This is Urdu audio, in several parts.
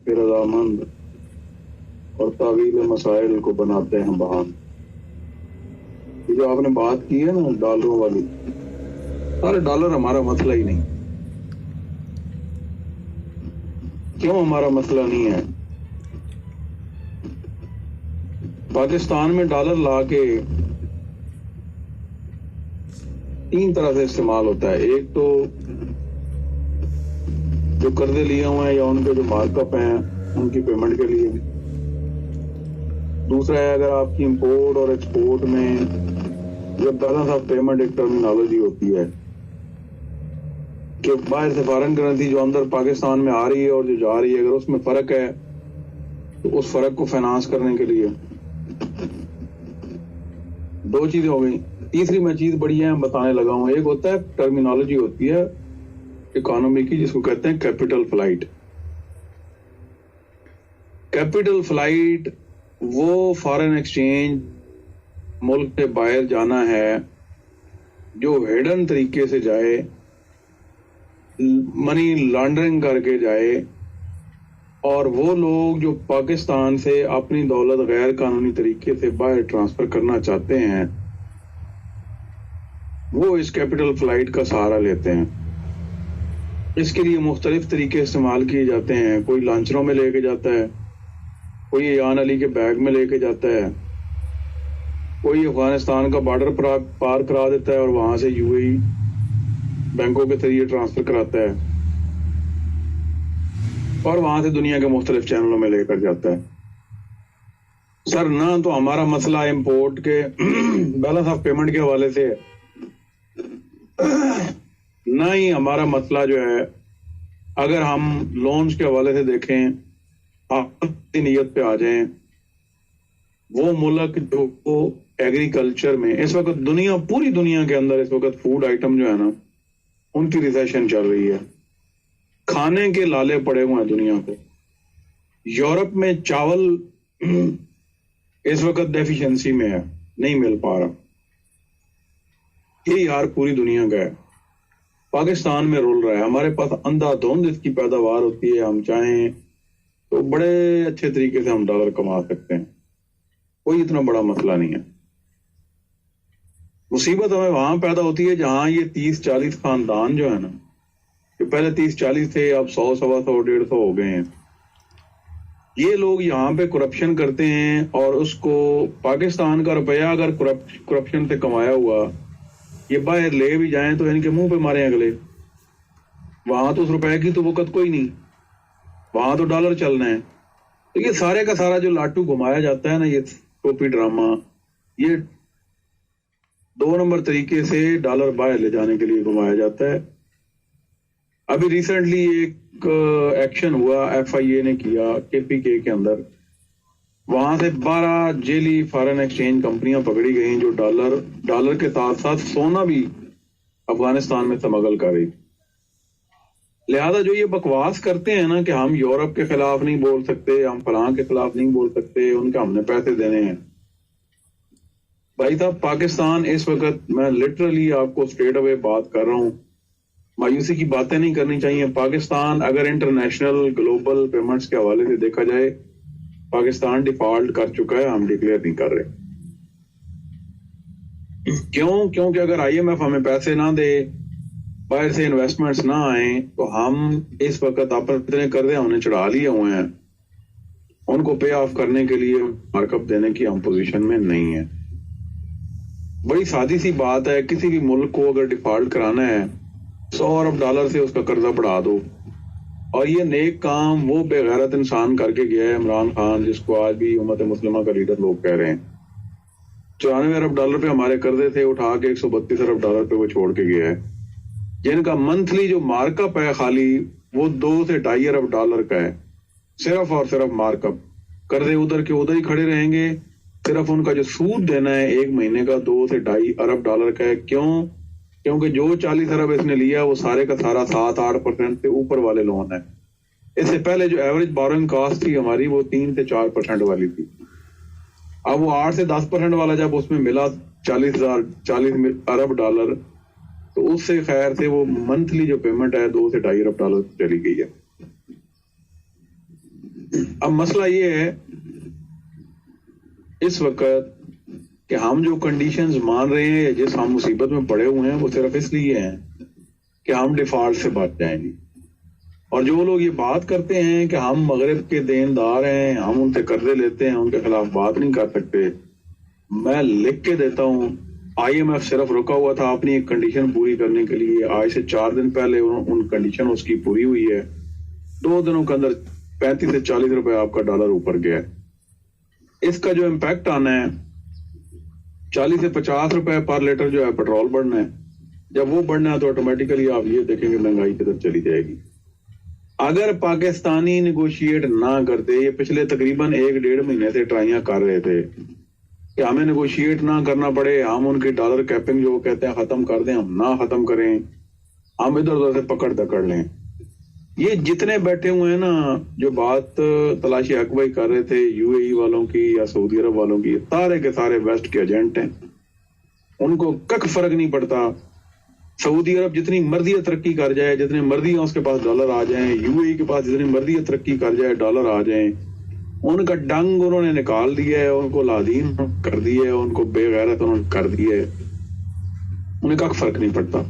پھر رضامند اور تعویل مسائل کو بناتے ہیں بہان. یہ جو آپ نے بات کی ہے نا ڈالروں والی، سارے ڈالر ہمارا مسئلہ ہی نہیں. کیوں ہمارا مسئلہ نہیں ہے؟ پاکستان میں ڈالر لا کے تین طرح سے استعمال ہوتا ہے. ایک تو جو قرضے لیے ہوئے ہیں یا ان کے جو مارک اپ ہیں ان کی پیمنٹ کے لیے. دوسرا ہے اگر آپ کی امپورٹ اور ایکسپورٹ میں جو بیلنس آف پیمنٹ ایک ٹرمینالوجی ہوتی ہے کہ باہر سے فارن کرنسی جو اندر پاکستان میں آ رہی ہے اور جو جا رہی ہے، اگر اس میں فرق ہے تو اس فرق کو فائنانس کرنے کے لیے دو چیزیں ہو گئی. تیسری میں چیز بڑی ہے بتانے لگا ہوں. ایک ہوتا ہے ٹرمینالوجی ہوتی ہے اکانومی کی جس کو کہتے ہیں کیپٹل فلائٹ. کیپٹل فلائٹ وہ فارن ایکسچینج ملک سے باہر جانا ہے جو ہیڈن طریقے سے جائے، منی لانڈرنگ کر کے جائے، اور وہ لوگ جو پاکستان سے اپنی دولت غیر قانونی طریقے سے باہر ٹرانسفر کرنا چاہتے ہیں وہ اس کیپٹل فلائٹ کا سہارا لیتے ہیں. اس کے لیے مختلف طریقے استعمال کیے جاتے ہیں. کوئی لانچروں میں لے کے جاتا ہے، کوئی ایان علی کے بیگ میں لے کے جاتا ہے، کوئی افغانستان کا بارڈر پار کرا دیتا ہے اور وہاں سے یو اے ای بینکوں کے ذریعے ٹرانسفر کراتا ہے اور وہاں سے دنیا کے مختلف چینلوں میں لے کر جاتا ہے. سر نہ تو ہمارا مسئلہ امپورٹ کے بیلنس آف پیمنٹ کے حوالے سے نہ ہی ہمارا مسئلہ جو ہے اگر ہم لونز کے حوالے سے دیکھیں، آپ نیت پہ آ جائیں. وہ ملک جو ایگریکلچر میں اس وقت پوری دنیا کے اندر اس وقت فوڈ آئٹم جو ہے نا ان کی ریسیشن چل رہی ہے. کھانے کے لالے پڑے ہوئے ہیں دنیا کو. یورپ میں چاول اس وقت ڈیفیشنسی میں ہے، نہیں مل پا رہا. یہی حال پوری دنیا کا ہے. پاکستان میں رول رہا ہے. ہمارے پاس اندھا دھند اس کی پیداوار ہوتی ہے. ہم چاہیں تو بڑے اچھے طریقے سے ہم ڈالر کما سکتے ہیں. کوئی اتنا بڑا مسئلہ نہیں ہے. مصیبت ہمیں وہاں پیدا ہوتی ہے جہاں یہ 30-40 خاندان جو ہے نا، کہ پہلے 30-40 تھے، اب 100 سوا 100 150 ہو گئے ہیں. یہ لوگ یہاں پہ کرپشن کرتے ہیں اور اس کو پاکستان کا روپیہ اگر کرپشن سے کمایا ہوا یہ باہر لے بھی جائیں تو ان کے منہ پہ مارے اگلے. وہاں تو اس روپے کی تو وقت کوئی نہیں، وہاں تو ڈالر چلنا ہے. تو یہ سارے کا سارا جو لاٹو گھمایا جاتا ہے نا، یہ ٹوپی ڈرامہ، یہ 2 نمبر طریقے سے ڈالر باہر لے جانے کے لیے گھمایا جاتا ہے. ابھی ریسنٹلی ایک ایکشن ہوا ایف آئی اے نے کیا کے پی کے اندر. وہاں سے 12 جیلی فارن ایکسچینج کمپنیاں پکڑی گئیں جو ڈالر کے ساتھ ساتھ سونا بھی افغانستان میں سمگل کر رہی. لہذا جو یہ بکواس کرتے ہیں نا کہ ہم یورپ کے خلاف نہیں بول سکتے، ہم فلاں کے خلاف نہیں بول سکتے، ان کے ہم نے پیسے دینے ہیں. بھائی صاحب پاکستان اس وقت، میں لٹرلی آپ کو اسٹریٹ اوے بات کر رہا ہوں، مایوسی کی باتیں نہیں کرنی چاہیے. پاکستان اگر انٹرنیشنل گلوبل پیمنٹس کے حوالے سے دیکھا جائے پاکستان ڈیفالٹ کر چکا ہے. ہم ڈکلیئر نہیں کر رہے. کیونکہ اگر آئی ایم ایف ہمیں پیسے نہ دے، باہر سے انویسٹمنٹس نہ آئیں، تو ہم اس وقت اپنے قرضے ہم نے چڑھا لیے ہوئے ہیں، ان کو پے آف کرنے کے لیے مارک اپ دینے کی ہم پوزیشن میں نہیں ہیں. بڑی سادی سی بات ہے، کسی بھی ملک کو اگر ڈیفالٹ کرانا ہے $100 ارب سے اس کا قرضہ بڑھا دو. اور یہ نیک کام وہ بے غیرت انسان کر کے گیا ہے عمران خان، جس کو آج بھی امت مسلمہ کا لیڈر لوگ کہہ رہے ہیں. $94 ارب پہ ہمارے قرضے تھے، اٹھا کے $132 ارب پہ وہ چھوڑ کے گیا ہے، جن کا منتھلی جو مارک اپ ہے خالی وہ $2 سے $2.5 ارب کا ہے. صرف اور صرف مارک اپ. قرضے ادھر کے ادھر ہی کھڑے رہیں گے. صرف ان کا جو سود دینا ہے ایک مہینے کا $2 سے $2.5 ارب کا ہے. کیونکہ جو 40 ارب اس نے لیا وہ سارے کا سارا 7-8% سے اوپر والے لون ہے. اس سے پہلے جو ایوریج بورنگ کاسٹ تھی ہماری وہ 3 سے 4% والی تھی. اب وہ 8 سے 10% والا جب اس میں ملا $40 ارب، تو اس سے خیر سے وہ منتھلی جو پیمنٹ ہے $2 سے $2.5 ارب چلی گئی ہے. اب مسئلہ یہ ہے اس وقت کہ ہم جو کنڈیشنز مان رہے ہیں یا جس ہم مصیبت میں پڑے ہوئے ہیں وہ صرف اس لیے ہیں کہ ہم ڈیفالٹ سے بچ جائیں گے. اور جو لوگ یہ بات کرتے ہیں کہ ہم مغرب کے دیندار ہیں, ہم ان سے قرضے لیتے ہیں, ان کے خلاف بات نہیں کر سکتے, میں لکھ کے دیتا ہوں آئی ایم ایف صرف رکا ہوا تھا اپنی ایک کنڈیشن پوری کرنے کے لیے. آج سے 4 دن پہلے ان کنڈیشن اس کی پوری ہوئی ہے. 2 دنوں کے اندر 35 سے 40 روپے آپ کا ڈالر اوپر گیا ہے. اس کا جو امپیکٹ آنا ہے 40 سے 50 روپے پر لیٹر جو ہے پیٹرول بڑھنا ہے. جب وہ بڑھنا ہے تو آٹومیٹیکلی آپ یہ دیکھیں گے مہنگائی کی طرف چلی جائے گی. اگر پاکستانی نیگوشیٹ نہ کرتے, یہ پچھلے تقریباً 1-1.5 مہینے سے ٹرائیاں کر رہے تھے کہ ہمیں نیگوشیٹ نہ کرنا پڑے, ہم ان کی ڈالر کیپنگ جو کہتے ہیں ختم کر دیں, ہم نہ ختم کریں, ہم ادھر ادھر سے پکڑ دکڑ لیں. یہ جتنے بیٹھے ہوئے ہیں نا جو بات تلاشی حق بھائی کر رہے تھے یو اے ای والوں کی یا سعودی عرب والوں کی, سارے کے سارے ویسٹ کے ایجنٹ ہیں. ان کو کک فرق نہیں پڑتا. سعودی عرب جتنی مرضی ترقی کر جائے, جتنے مرضی اس کے پاس ڈالر آ جائیں, یو اے ای کے پاس جتنی مرضی ترقی کر جائے ڈالر آ جائیں, ان کا ڈنگ انہوں نے نکال دیا ہے, ان کو لادین کر دیا ہے, ان کو بے غیرت انہوں نے کر دیا ہے. انہیں کک فرق نہیں پڑتا.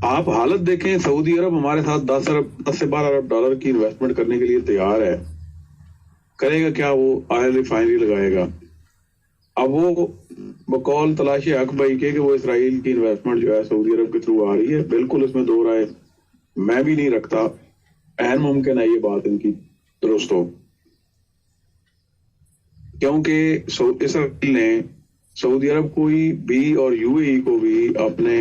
آپ حالت دیکھیں, سعودی عرب ہمارے ساتھ 10 سے 12 ارب ڈالر کی انویسٹمنٹ کرنے کے لیے تیار ہے. کرے گا کیا؟ وہ آئل ریفائنری لگائے گا. اب وہ بقول تلاشی حق بھائی کہ وہ اسرائیل کی انویسٹمنٹ جو ہے سعودی عرب کے تھرو آ رہی ہے, بالکل اس میں دو رائے میں بھی نہیں رکھتا. عین ممکن ہے یہ بات ان کی درست ہو, کیونکہ اسرائیل نے سعودی عرب کو بھی اور یو اے ای کو بھی اپنے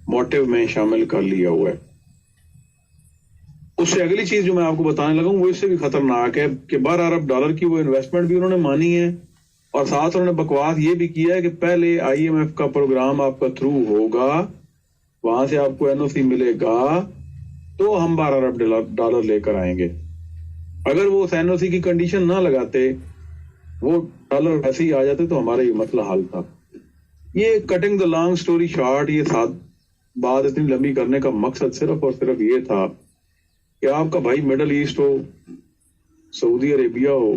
موٹیو میں شامل کر لیا ہوا ہے. اس سے اگلی چیز جو میں آپ کو بتانے لگا ہوں وہ اس سے بھی خطرناک ہے کہ 12 ارب ڈالر کی وہ انویسٹمنٹ بھی انہوں نے مانی ہے, اور ساتھ انہوں نے بکواس یہ بھی کیا ہے کہ پہلے آئی ایم ایف کا پروگرام آپ کا تھرو ہوگا, وہاں سے آپ کو این او سی ملے گا تو ہم 12 ارب ڈالر لے کر آئیں گے. اگر وہ اس این او سی کی کنڈیشن نہ لگاتے, وہ ڈالر ویسے ہی آ جاتے تو ہمارا یہ مسئلہ حل تھا. یہ cutting the long story short, یہ ساتھ بات اتنی لمبی کرنے کا مقصد صرف اور صرف یہ تھا کہ آپ کا بھائی مڈل ایسٹ ہو, سعودی عربیہ ہو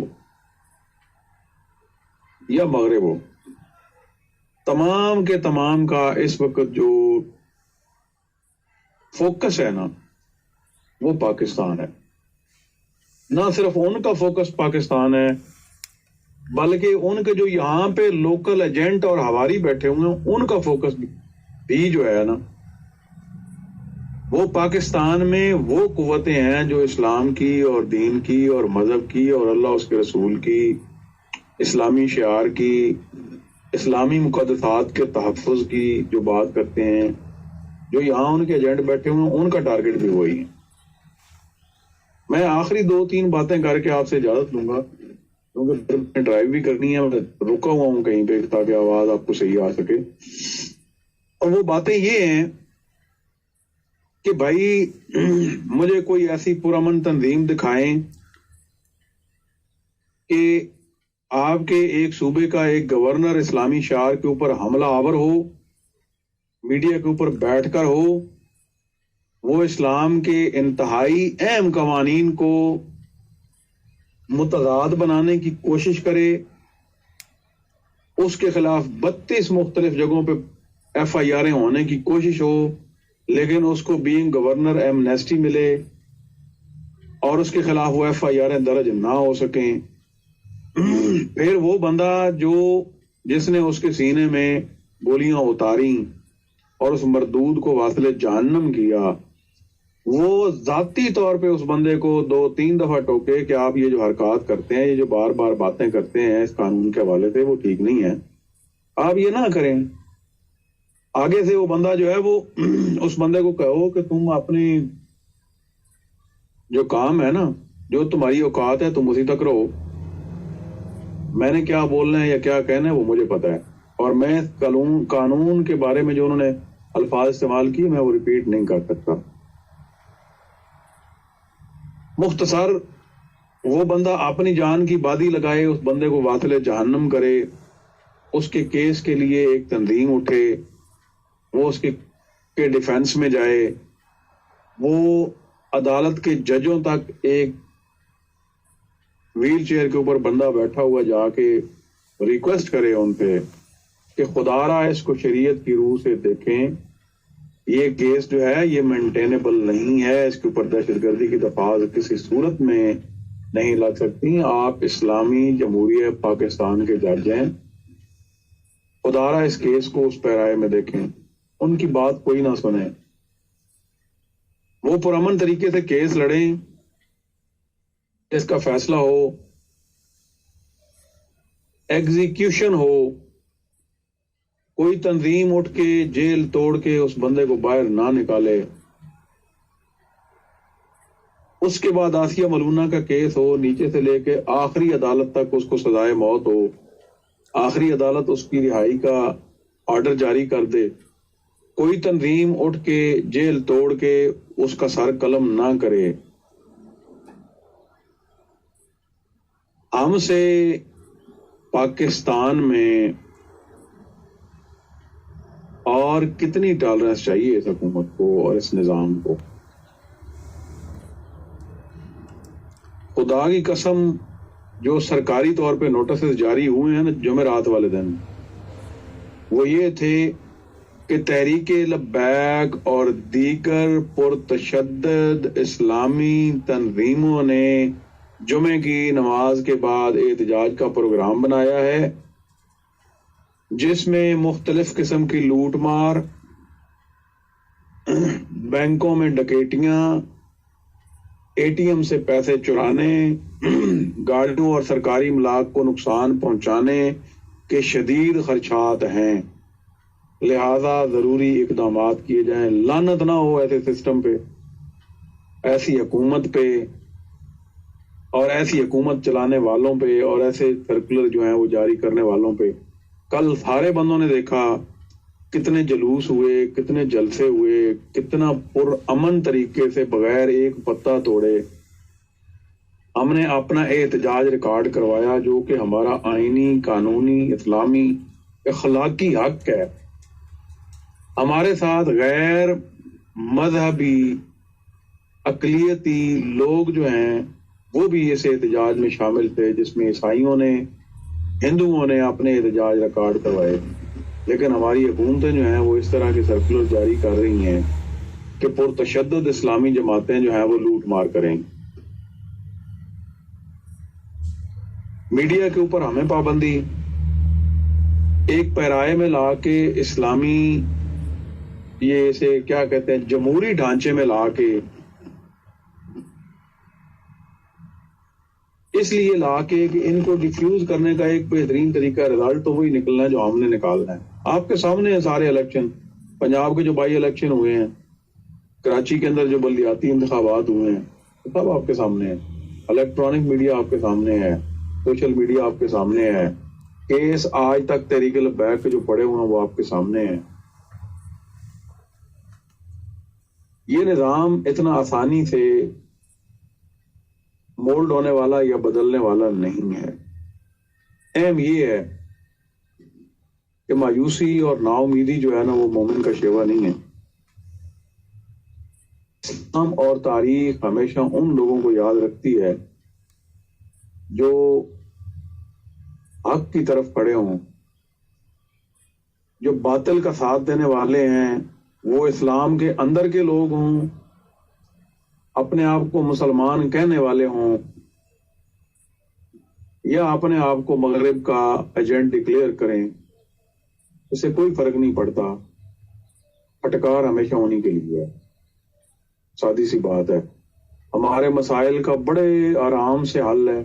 یا مغرب ہو, تمام کے تمام کا اس وقت جو فوکس ہے نا وہ پاکستان ہے. نہ صرف ان کا فوکس پاکستان ہے بلکہ ان کے جو یہاں پہ لوکل ایجنٹ اور ہواری بیٹھے ہوئے ہیں ان کا فوکس بھی جو ہے نا وہ پاکستان میں وہ قوتیں ہیں جو اسلام کی اور دین کی اور مذہب کی اور اللہ اس کے رسول کی, اسلامی شعار کی, اسلامی مقدسات کے تحفظ کی جو بات کرتے ہیں, جو یہاں ان کے ایجنٹ بیٹھے ہوئے ہیں ان کا ٹارگٹ بھی وہی ہے. میں آخری 2-3 باتیں کر کے آپ سے اجازت لوں گا کیونکہ میں ڈرائیو بھی کرنی ہے, میں رکا ہوا ہوں کہیں پہ تاکہ آواز آپ کو صحیح آ سکے. اور وہ باتیں یہ ہیں کہ بھائی مجھے کوئی ایسی پرامن تنظیم دکھائیں کہ آپ کے ایک صوبے کا ایک گورنر اسلامی شعار کے اوپر حملہ آور ہو, میڈیا کے اوپر بیٹھ کر ہو, وہ اسلام کے انتہائی اہم قوانین کو متضاد بنانے کی کوشش کرے, اس کے خلاف 32 مختلف جگہوں پہ ایف آئی آریں ہونے کی کوشش ہو, لیکن اس کو بینگ گورنر ایمنیسٹی ملے اور اس کے خلاف وہ ایف آئی آریں درج نہ ہو سکیں. پھر وہ بندہ جس نے اس کے سینے میں گولیاں اتاری اور اس مردود کو واصل جہنم کیا, وہ ذاتی طور پہ اس بندے کو 2-3 دفعہ ٹوکے کہ آپ یہ جو حرکات کرتے ہیں, یہ جو بار بار باتیں کرتے ہیں اس قانون کے حوالے سے, وہ ٹھیک نہیں ہے, آپ یہ نہ کریں. آگے سے وہ بندہ جو ہے وہ اس بندے کو کہو کہ تم اپنی جو کام ہے نا, جو تمہاری اوقات ہے تم اسی تک رہو, میں نے کیا بولنا ہے یا کیا کہنا ہے وہ مجھے پتا ہے, اور میں قانون کے بارے میں جو انہوں نے الفاظ استعمال کیے میں وہ ریپیٹ نہیں کر سکتا. مختصر وہ بندہ اپنی جان کی بازی لگائے, اس بندے کو واصل جہنم کرے, اس کے کیس کے لیے ایک تنظیم اٹھے, وہ اس کے ڈیفینس میں جائے, وہ عدالت کے ججوں تک ایک ویل چیئر کے اوپر بندہ بیٹھا ہوا جا کے ریکویسٹ کرے ان پہ کہ خدا را اس کو شریعت کی روح سے دیکھیں، یہ کیس جو ہے یہ مینٹینیبل نہیں ہے، اس کے اوپر دہشت گردی کی دفعات کسی صورت میں نہیں لگ سکتی، آپ اسلامی جمہوریہ پاکستان کے جج ہیں، خدا را اس کیس کو اس پیرائے میں دیکھیں۔ ان کی بات کوئی نہ سنیں، وہ پرامن طریقے سے کیس لڑیں، اس کا فیصلہ ہو، ایگزیکیوشن ہو، کوئی تنظیم اٹھ کے جیل توڑ کے اس بندے کو باہر نہ نکالے، اس کے بعد آسیہ ملونہ کا کیس ہو، نیچے سے لے کے آخری عدالت تک اس کو سزائے موت ہو، آخری عدالت اس کی رہائی کا آرڈر جاری کر دے، کوئی تنظیم اٹھ کے جیل توڑ کے اس کا سر قلم نہ کرے۔ ہم سے پاکستان میں اور کتنی ٹالرنس چاہیے اس حکومت کو اور اس نظام کو؟ خدا کی قسم، جو سرکاری طور پہ نوٹسز جاری ہوئے ہیں نا جمعرات والے دن، وہ یہ تھے کہ تحریک لبیک اور دیگر پرتشدد اسلامی تنظیموں نے جمعے کی نماز کے بعد احتجاج کا پروگرام بنایا ہے، جس میں مختلف قسم کی لوٹ مار، بینکوں میں ڈکیٹیاں، اے ٹی ایم سے پیسے چرانے، گاڑیوں اور سرکاری املاک کو نقصان پہنچانے کے شدید خدشات ہیں، لہذا ضروری اقدامات کیے جائیں۔ لعنت نہ ہو ایسے سسٹم پہ، ایسی حکومت پہ، اور ایسی حکومت چلانے والوں پہ، اور ایسے سرکولر جو ہیں وہ جاری کرنے والوں پہ۔ کل سارے بندوں نے دیکھا کتنے جلوس ہوئے، کتنے جلسے ہوئے، کتنا پرامن طریقے سے بغیر ایک پتا توڑے ہم نے اپنا احتجاج ریکارڈ کروایا، جو کہ ہمارا آئینی، قانونی، اسلامی، اخلاقی حق ہے۔ ہمارے ساتھ غیر مذہبی اقلیتی لوگ جو ہیں وہ بھی اس احتجاج میں شامل تھے، جس میں عیسائیوں نے، ہندوؤں نے اپنے احتجاج ریکارڈ کروائے، لیکن ہماری حکومتیں جو ہیں وہ اس طرح کے سرکولر جاری کر رہی ہیں کہ پرتشدد اسلامی جماعتیں جو ہیں وہ لوٹ مار کریں۔ میڈیا کے اوپر ہمیں پابندی، ایک پیرائے میں لا کے اسلامی، یہ اسے کیا کہتے ہیں، جمہوری ڈھانچے میں لا کے، اس لیے لا کے کہ ان کو ڈیفیوز کرنے کا ایک بہترین طریقہ، رزلٹ تو وہی نکلنا ہے جو ہم نے نکالنا ہے۔ آپ کے سامنے ہیں سارے الیکشن، پنجاب کے جو بائی الیکشن ہوئے ہیں، کراچی کے اندر جو بلدیاتی انتخابات ہوئے ہیں، سب آپ کے سامنے ہیں، الیکٹرانک میڈیا آپ کے سامنے ہے، سوشل میڈیا آپ کے سامنے ہے، کیس آج تک تحریک لبیک کے جو پڑے ہوئے ہیں وہ آپ کے سامنے ہیں۔ یہ نظام اتنا آسانی سے مولڈ ہونے والا یا بدلنے والا نہیں ہے۔ اہم یہ ہے کہ مایوسی اور نا امیدی جو ہے نا وہ مومن کا شیوا نہیں ہے۔ اسلام اور تاریخ ہمیشہ ان لوگوں کو یاد رکھتی ہے جو حق کی طرف کھڑے ہوں، جو باطل کا ساتھ دینے والے ہیں، وہ اسلام کے اندر کے لوگ ہوں، اپنے آپ کو مسلمان کہنے والے ہوں، یا اپنے آپ کو مغرب کا ایجنٹ ڈکلیئر کریں، اس سے کوئی فرق نہیں پڑتا۔ پھٹکار ہمیشہ ہونے کے لیے ہے، سادی سی بات ہے۔ ہمارے مسائل کا بڑے آرام سے حل ہے،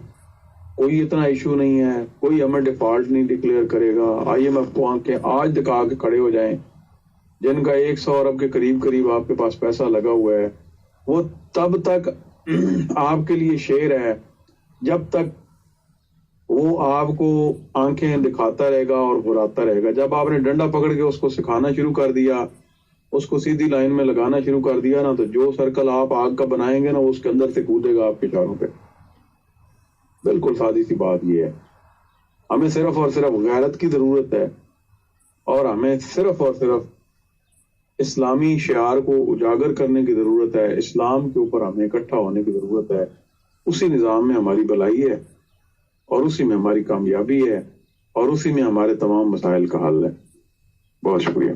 کوئی اتنا ایشو نہیں ہے، کوئی ہمیں ڈیفالٹ نہیں ڈکلیئر کرے گا۔ IMF کو آنکھیں آج دکھا کے کھڑے ہو جائیں، جن کا 100 ارب کے قریب آپ کے پاس پیسہ لگا ہوا ہے، وہ تب تک آپ کے لیے شیر ہے جب تک وہ آپ کو آنکھیں دکھاتا رہے گا اور براتا رہے گا۔ جب آپ نے ڈنڈا پکڑ کے اس کو سکھانا شروع کر دیا، اس کو سیدھی لائن میں لگانا شروع کر دیا نا، تو جو سرکل آپ آگ کا بنائیں گے نا، وہ اس کے اندر سے کودے گا آپ کے چاروں پہ۔ بالکل سادی سی بات یہ ہے۔ ہمیں صرف اور صرف غیرت کی ضرورت ہے، اور ہمیں صرف اور صرف اسلامی شعار کو اجاگر کرنے کی ضرورت ہے، اسلام کے اوپر ہمیں اکٹھا ہونے کی ضرورت ہے۔ اسی نظام میں ہماری بھلائی ہے۔ اور اسی میں ہماری کامیابی ہے اور اسی میں ہمارے تمام مسائل کا حل ہے. بہت شکریہ.